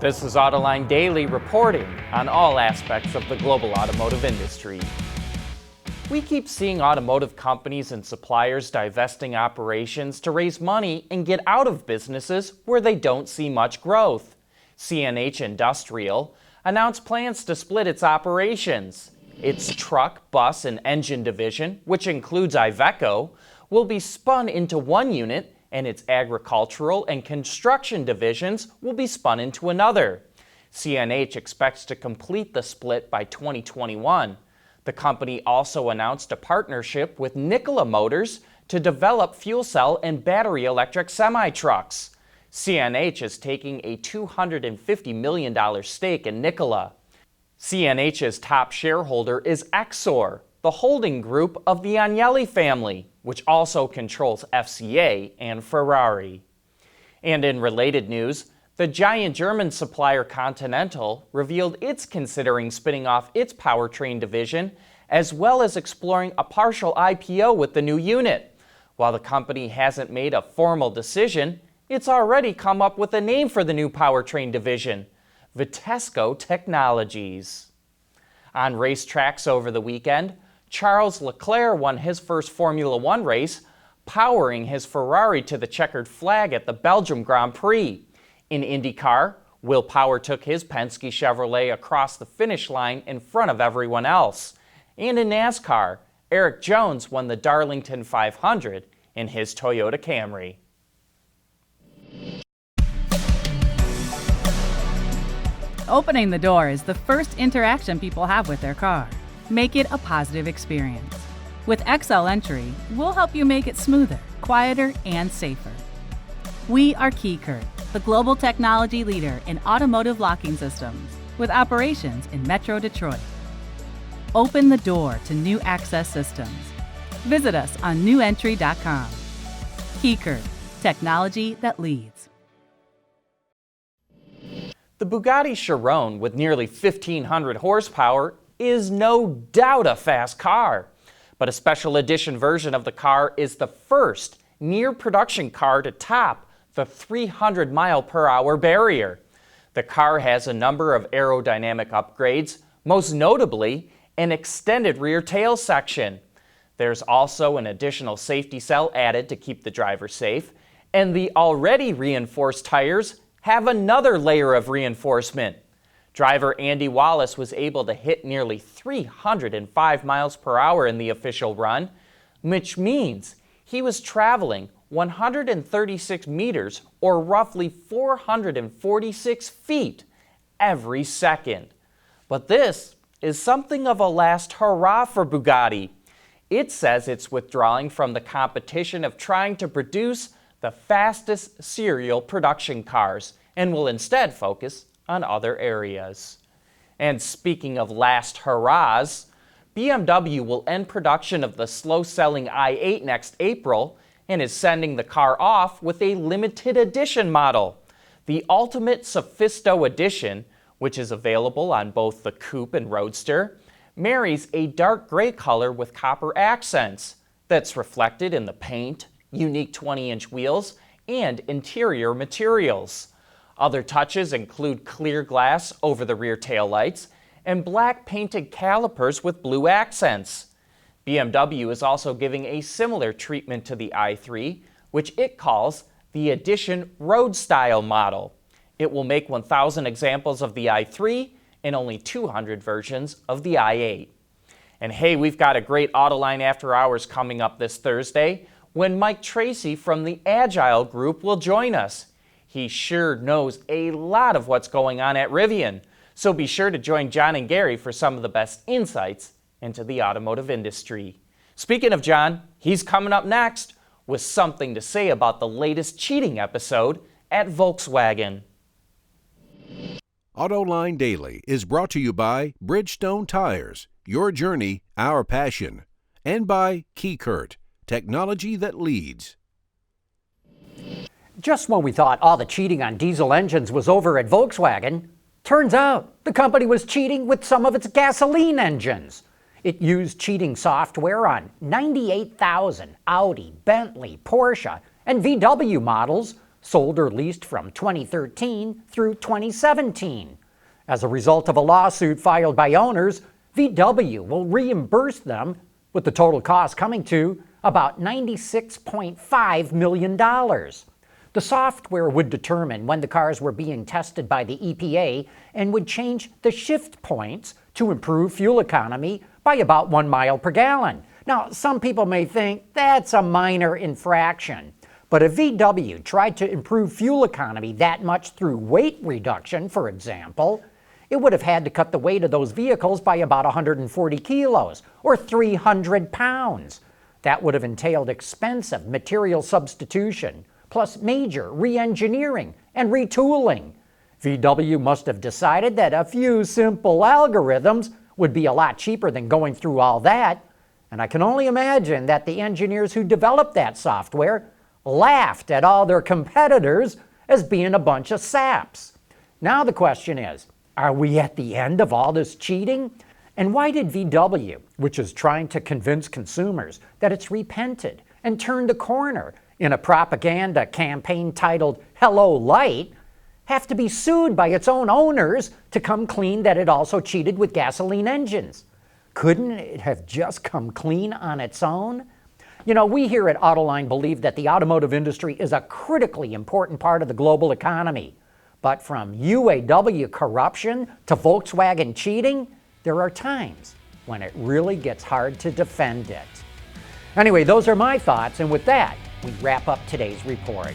This is Autoline Daily reporting on all aspects of the global automotive industry. We keep seeing automotive companies and suppliers divesting operations to raise money and get out of businesses where they don't see much growth. CNH Industrial announced plans to split its operations. Its truck, bus, and engine division, which includes Iveco, will be spun into one unit, and its agricultural and construction divisions will be spun into another. CNH expects to complete the split by 2021. The company also announced a partnership with Nikola Motors to develop fuel cell and battery electric semi-trucks. CNH is taking a $250 million stake in Nikola. CNH's top shareholder is Exor, the holding group of the Agnelli family, which also controls FCA and Ferrari. And in related news, the giant German supplier Continental revealed it's considering spinning off its Powertrain division, as well as exploring a partial IPO with the new unit. While the company hasn't made a formal decision, it's already come up with a name for the new Powertrain division: Vitesco Technologies. On racetracks over the weekend, Charles Leclerc won his first Formula One race, powering his Ferrari to the checkered flag at the Belgium Grand Prix. In IndyCar, Will Power took his Penske Chevrolet across the finish line in front of everyone else. And in NASCAR, Eric Jones won the Darlington 500 in his Toyota Camry. Opening the door is the first interaction people have with their car. Make it a positive experience. With XL Entry, we'll help you make it smoother, quieter, and safer. We are Keycurt, the global technology leader in automotive locking systems, with operations in Metro Detroit. Open the door to new access systems. Visit us on newentry.com. Keycurt, technology that leads. The Bugatti Chiron, with nearly 1,500 horsepower, is no doubt a fast car. But a special edition version of the car is the first near-production car to top the 300 mile-per-hour barrier. The car has a number of aerodynamic upgrades, most notably an extended rear tail section. There's also an additional safety cell added to keep the driver safe, and the already reinforced tires have another layer of reinforcement. Driver Andy Wallace was able to hit nearly 305 miles per hour in the official run, which means he was traveling 136 meters or roughly 446 feet every second. But this is something of a last hurrah for Bugatti. It says it's withdrawing from the competition of trying to produce the fastest serial production cars and will instead focus on other areas. And speaking of last hurrahs, BMW will end production of the slow-selling i8 next April and is sending the car off with a limited edition model. The Ultimate Sophisto Edition, which is available on both the Coupe and Roadster, marries a dark gray color with copper accents that's reflected in the paint, unique 20-inch wheels, and interior materials. Other touches include clear glass over the rear taillights and black painted calipers with blue accents. BMW is also giving a similar treatment to the i3, which it calls the Edition Road Style model. It will make 1,000 examples of the i3 and only 200 versions of the i8. And hey, we've got a great Autoline After Hours coming up this Thursday when Mike Tracy from the Agile Group will join us. He sure knows a lot of what's going on at Rivian, so be sure to join John and Gary for some of the best insights into the automotive industry. Speaking of John, he's coming up next with something to say about the latest cheating episode at Volkswagen. Autoline Daily is brought to you by Bridgestone Tires, your journey, our passion, and by Keycurt, technology that leads. Just when we thought all the cheating on diesel engines was over at Volkswagen, turns out the company was cheating with some of its gasoline engines. It used cheating software on 98,000 Audi, Bentley, Porsche, and VW models sold or leased from 2013 through 2017. As a result of a lawsuit filed by owners, VW will reimburse them, with the total cost coming to about $96.5 million. The software would determine when the cars were being tested by the EPA and would change the shift points to improve fuel economy by about 1 mile per gallon. Now, some people may think that's a minor infraction, but if VW tried to improve fuel economy that much through weight reduction, for example, it would have had to cut the weight of those vehicles by about 140 kilos, or 300 pounds. That would have entailed expensive material substitution, plus major re-engineering and retooling. VW must have decided that a few simple algorithms would be a lot cheaper than going through all that, and I can only imagine that the engineers who developed that software laughed at all their competitors as being a bunch of saps. Now the question is, are we at the end of all this cheating? And why did VW, which is trying to convince consumers that it's repented and turned a corner in a propaganda campaign titled Hello Light, have to be sued by its own owners to come clean that it also cheated with gasoline engines? Couldn't it have just come clean on its own? You know, we here at Autoline believe that the automotive industry is a critically important part of the global economy. But from UAW corruption to Volkswagen cheating, there are times when it really gets hard to defend it. Anyway, those are my thoughts, and with that, we wrap up today's report.